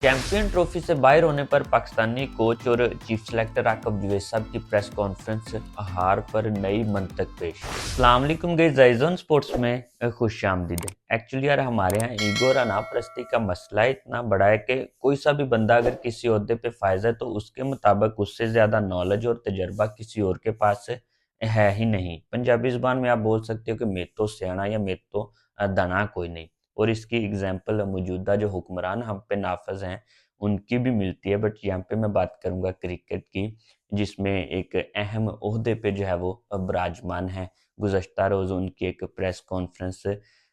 Champion trophy से बाहर होने पर पाकिस्तानी कोच और चीफ सेलेक्टर आकब जुवैद साहब की प्रेस कॉन्फ्रेंस, हार पर नई मंतक पेश। अस्सलाम वालेकुम गाइस, जाइजोन स्पोर्ट्स में खुश आमदीद। एक्चुअली यार हमारे यहाँ ईगो और अनापरस्ती का मसला इतना बड़ा है कि कोई सा भी बंदा अगर किसी ओहदे पे फायज है तो उसके मुताबिक उससे ज़्यादा नॉलेज और तजर्बा किसी और के पास है ही नहीं। पंजाबी ज़ुबान में आप बोल सकते हो कि मेरे तो सियाना या मेरे तो दाना कोई नहीं। और इसकी एग्जाम्पल मौजूदा जो हुक्मरान हम पे नाफज हैं उनकी भी मिलती है, बट यहाँ पे मैं बात करूँगा क्रिकेट की, जिसमें एक अहम ओहदे पे जो है वो विराजमान है। गुज़श्ता रोज़ उनकी एक प्रेस कॉन्फ्रेंस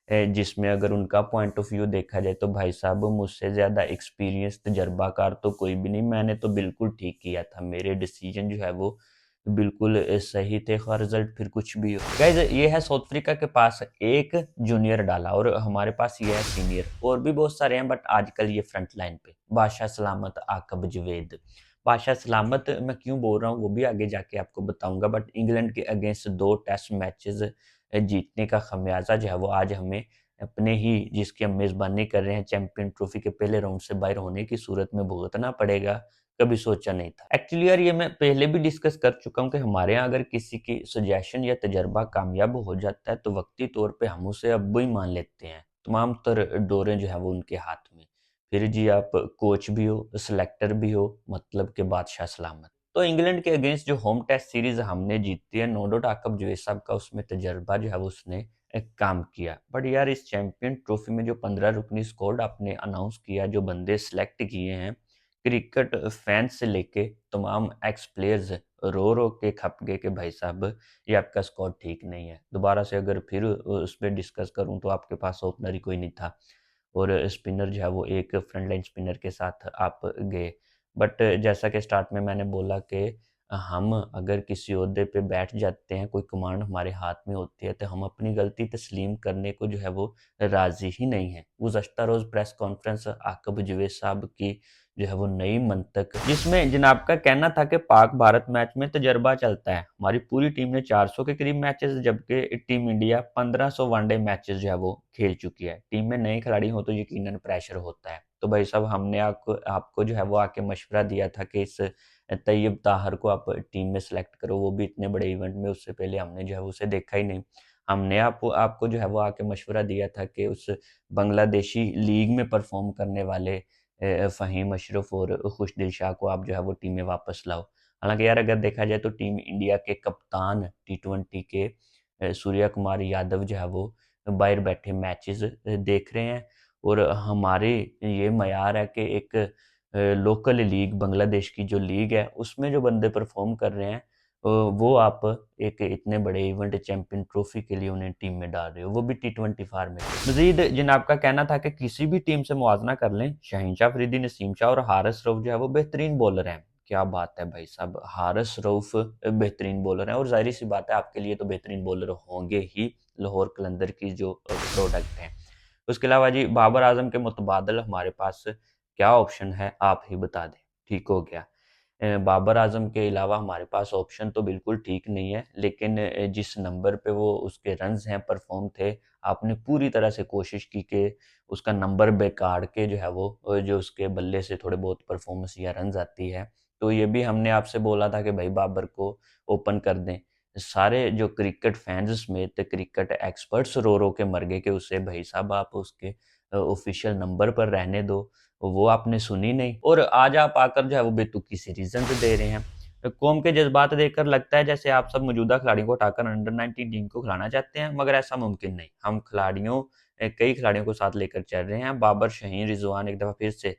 जिसमें अगर उनका पॉइंट ऑफ व्यू देखा जाए तो भाई साहब मुझसे ज़्यादा एक्सपीरियंस तजर्बाकार तो कोई भी नहीं, मैंने तो बिल्कुल ठीक किया था, मेरे डिसीजन जो है वो बिल्कुल सही थे, ख़ाह रिज़ल्ट फिर कुछ भी हो। गाइज़ ये है साउथ अफ्रीका के पास एक जूनियर डाला और हमारे पास ये है सीनियर, और भी बहुत सारे हैं बट आजकल ये फ्रंट लाइन पे बादशाह सलामत आकब जवेद। बादशाह सलामत मैं क्यों बोल रहा हूँ वो भी आगे जाके आपको बताऊंगा, बट इंग्लैंड के अगेंस्ट 2 टेस्ट मैचेस जीतने का खमियाजा जो है वो आज हमें अपने ही, जिसकी हम मेज़बानी कर रहे हैं, चैंपियन ट्रॉफी के पहले राउंड से बाहर होने की सूरत में भुगतना पड़ेगा। कभी सोचा नहीं था। एक्चुअली यार ये मैं पहले भी डिस्कस कर चुका हूँ कि हमारे यहाँ अगर किसी की सजेशन या तजर्बा कामयाब हो जाता है तो वक्ती तौर पे हम उसे अब्बू ही मान लेते हैं। तमाम तर डोरें जो है वो उनके हाथ में। फिर जी आप कोच भी हो, सेलेक्टर भी हो, मतलब के बादशाह सलामत। तो इंग्लैंड के अगेंस्ट जो होम टेस्ट सीरीज हमने जीती है, नो डाउट आकब जुवैद साहब का उसमें तजर्बा जो है वो उसने एक काम किया। बट यार इस चैंपियन ट्रॉफी में जो 15 रुकनी स्क्वाड आपने अनाउंस किया, जो बंदे सेलेक्ट किए हैं, क्रिकेट फैंस से लेके तमाम एक्स प्लेयर्स रो रो के खप गए कि भाई साहब ये आपका स्क्वाड ठीक नहीं है। दोबारा से अगर फिर उस पर डिस्कस करूं तो आपके पास ओपनर ही कोई नहीं था, और स्पिनर जो है वो एक फ्रंट लाइन स्पिनर के साथ आप गए। बट जैसा कि स्टार्ट में मैंने बोला कि हम अगर किसी ओहदे पे बैठ जाते हैं, कोई कमांड हमारे हाथ में होती है, तो हम अपनी गलती तस्लीम करने को जो है वो राज़ी ही नहीं हैं। गुज़श्ता रोज़ प्रेस कॉन्फ्रेंस आकब जुवैद साहब की जो है वो नई मंतक, जिसमें जनाब का कहना था कि पाक भारत मैच में तजर्बा चलता है। हमारी पूरी टीम ने 400 के करीब मैचेस, जबकि टीम इंडिया 1500 वनडे मैचेस जो है वो खेल चुकी है। टीम में नए खिलाड़ी हो तो यकीनन प्रेशर होता है। तो भाई साहब हमने आपको आपको जो है वो आके मशवरा दिया था कि इस तैयब ताहर को आप टीम में सेलेक्ट करो, वो भी इतने बड़े इवेंट में, उससे पहले हमने जो है उसे देखा ही नहीं। हमने आपको जो है वो आके मशवरा दिया था कि उस बांग्लादेशी लीग में परफॉर्म करने वाले फ़हीम अशरफ और खुशदिल शाह को आप जो है वो टीम में वापस लाओ। हालाँकि यार अगर देखा जाए तो टीम इंडिया के कप्तान टी20 के सूर्या कुमार यादव जो है वो बाहर बैठे मैचेस देख रहे हैं, और हमारे ये मयार है कि एक लोकल लीग, बांग्लादेश की जो लीग है उसमें जो बंदे परफॉर्म कर रहे हैं, वो आप एक इतने बड़े इवेंट चैंपियन ट्रॉफी के लिए उन्हें टीम में डाल रहे हो, वो भी टी20 फॉर्मेट। मजीद जनाब का कहना था कि किसी भी टीम से मुआवजा कर लें, शहीन शाह अफरीदी, नसीम शाह और हारिस रऊफ जो है वो बेहतरीन बॉलर हैं। क्या बात है भाई साहब, हारिस रऊफ बेहतरीन बॉलर हैं, और जाहिर सी बात है आपके लिए तो बेहतरीन बॉलर होंगे ही, लाहौर कलंदर की जो प्रोडक्ट है। उसके अलावा जी बाबर आजम के मुतबादल हमारे पास क्या ऑप्शन है, आप ही बता दें। ठीक हो गया। बाबर आजम के अलावा हमारे पास ऑप्शन तो बिल्कुल ठीक नहीं है, लेकिन जिस नंबर पे वो उसके रन्स हैं, परफॉर्म थे, आपने पूरी तरह से कोशिश की कि उसका नंबर बेकार के जो है वो जो उसके बल्ले से थोड़े बहुत परफॉर्मेंस या रन्स आती है, तो ये भी हमने आपसे बोला था कि भाई बाबर को ओपन कर दें। सारे जो क्रिकेट फैंस समेत क्रिकेट एक्सपर्ट्स रो रो के मर गए कि उसे भाई साहब आप उसके ऑफिशियल नंबर पर रहने दो, वो आपने सुनी नहीं, और आज आप आकर जो है वो बेतुकी सी रीजंस दे रहे हैं। कौम के जज्बात देखकर लगता है जैसे आप सब मौजूदा खिलाड़ियों को उठाकर अंडर 19 टीम को खिलाना चाहते हैं, मगर ऐसा मुमकिन नहीं। हम कई खिलाड़ियों को साथ लेकर चल रहे हैं। बाबर, शाहीन, रिजवान एक दफ़ा फिर से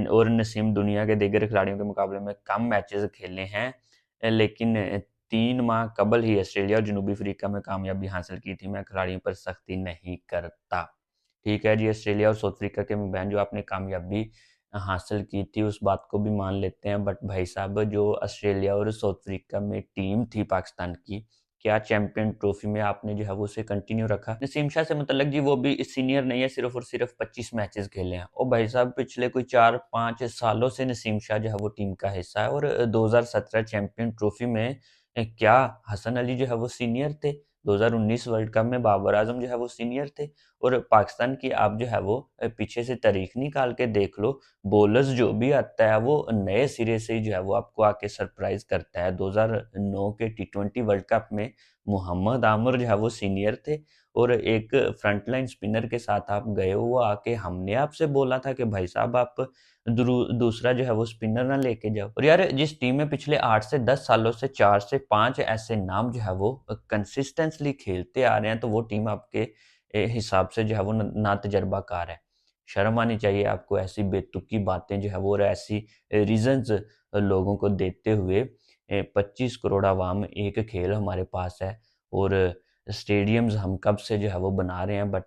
और नसीम दुनिया के दीगर खिलाड़ियों के मुकाबले में कम मैचेस खेले हैं, लेकिन 3 माह कबल ही ऑस्ट्रेलिया और जनूबी अफ्रीका में कामयाबी हासिल की थी। मैं खिलाड़ियों पर सख्ती नहीं करता। ठीक है जी, ऑस्ट्रेलिया और साउथ अफ्रीका के मबैन जो आपने कामयाबी हासिल की थी उस बात को भी मान लेते हैं, बट भाई साहब जो ऑस्ट्रेलिया और साउथ अफ्रीका में टीम थी पाकिस्तान की, क्या चैंपियन ट्रॉफी में आपने जो है वो उसे कंटिन्यू रखा? नसीम शाह से मुतल्लक जी, वो भी सीनियर नहीं है, सिर्फ और सिर्फ 25 मैचेस खेले हैं। और भाई साहब पिछले कोई 4-5 सालों से नसीम शाह जो है वो टीम का हिस्सा है, और 2017 चैंपियन ट्रॉफी में क्या हसन अली जो है वो सीनियर थे? 2019 वर्ल्ड कप में बाबर आजम जो है वो सीनियर थे। और पाकिस्तान की आप जो है वो पीछे से तारीख निकाल के देख लो, बॉलर्स जो भी आता है वो नए सिरे से ही जो है वो आपको आके सरप्राइज करता है। 2009 के टी20 वर्ल्ड कप में मोहम्मद आमिर जो है वो सीनियर थे, और एक फ्रंटलाइन स्पिनर के साथ आप गए हो, वो आके हमने आपसे बोला था कि भाई साहब आप दूसरा जो है वो स्पिनर ना लेके जाओ। और यार जिस टीम में पिछले 8 से 10 सालों से 4 से 5 ऐसे नाम जो है वो कंसिस्टेंटली खेलते आ रहे हैं, तो वो टीम आपके हिसाब से जो है वो ना तजर्बाकार है। शर्म आनी चाहिए आपको ऐसी बेतुकी बातें जो है वो और ऐसी रीजंस लोगों को देते हुए। 25 करोड़ आवाम, एक खेल हमारे पास है, और स्टेडियम्स हम कब से जो है वो बना रहे हैं, बट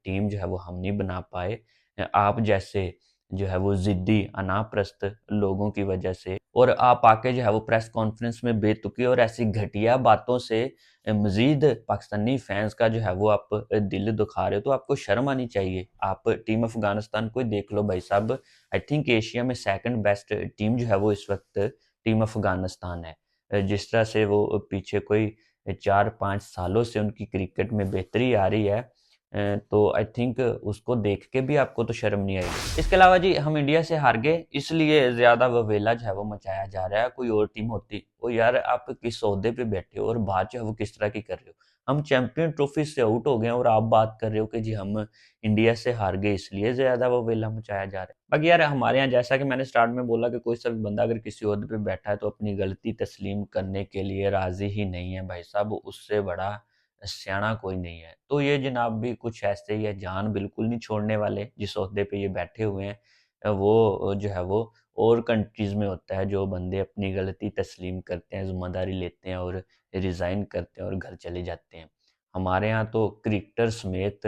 टीम जो है वो हम नहीं बना पाए। आप जैसे जो है वो ज़िद्दी, अनाप्रस्त लोगों की वजह से, और आप आके जो है वो प्रेस कॉन्फ्रेंस में बेतुकी और ऐसी घटिया बातों से मज़ीद पाकिस्तानी फैन्स का जो है वो आप दिल दुखा रहे हो, तो आपको शर्म आनी चाहिए। आप टीम अफ़गानिस्तान को ही देख लो भाई साहब, आई थिंक एशिया में सेकंड बेस्ट टीम जो है वो इस वक़्त टीम अफ़गानिस्तान है। जिस तरह से वो पीछे कोई 4-5 सालों से उनकी क्रिकेट में बेहतरी आ रही है, तो आई थिंक उसको देख के भी आपको तो शर्म नहीं आएगी। इसके अलावा जी हम इंडिया से हार गए इसलिए ज़्यादा ववेला जो है वो मचाया जा रहा है। कोई और टीम होती, ओ यार आप किस ओहदे पे बैठे हो और बात जो है वो किस तरह की कर रहे हो? हम चैंपियन ट्रॉफी से आउट हो गए हैं और आप बात कर रहे हो कि जी हम इंडिया से हार गए इसलिए ज़्यादा ववेला मचाया जा रहा है। बाकी यार हमारे यहाँ जैसा कि मैंने स्टार्ट में बोला कि कोई सा भी बंदा अगर किसी ओहदे पे बैठा है तो अपनी गलती तस्लीम करने के लिए राज़ी ही नहीं है भाई साहब, उससे बड़ा स्याना कोई नहीं है। तो ये जनाब भी कुछ ऐसे ही है, जान बिल्कुल नहीं छोड़ने वाले जिस ओहदे पे ये बैठे हुए हैं। वो जो है वो और कंट्रीज़ में होता है, जो बंदे अपनी गलती तस्लीम करते हैं, ज़िम्मेदारी लेते हैं और रिज़ाइन करते हैं और घर चले जाते हैं। हमारे यहाँ तो क्रिकेटर समेत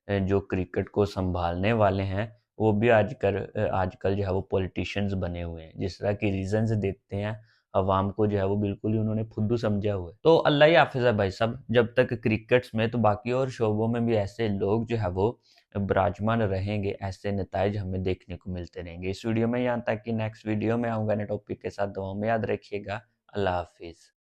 जो क्रिकेट को सँभालने वाले हैं, वो भी आजकल जो है वो पॉलिटिशियंस बने हुए हैं। जिस तरह की रीज़न्स देते हैं अवाम को, जो है वो बिल्कुल ही उन्होंने फुद्दू समझा हुआ है। तो अल्लाह ही हाफ़िज़ है भाई साहब, जब तक क्रिकेट्स में तो बाकी और शोबों में भी ऐसे लोग जो है वो विराजमान रहेंगे, ऐसे नताइज हमें देखने को मिलते रहेंगे। इस वीडियो में यहाँ तक कि नेक्स्ट वीडियो में आऊँगा नए टॉपिक के साथ, दुआओं में याद रखिएगा। अल्लाह हाफ़िज़।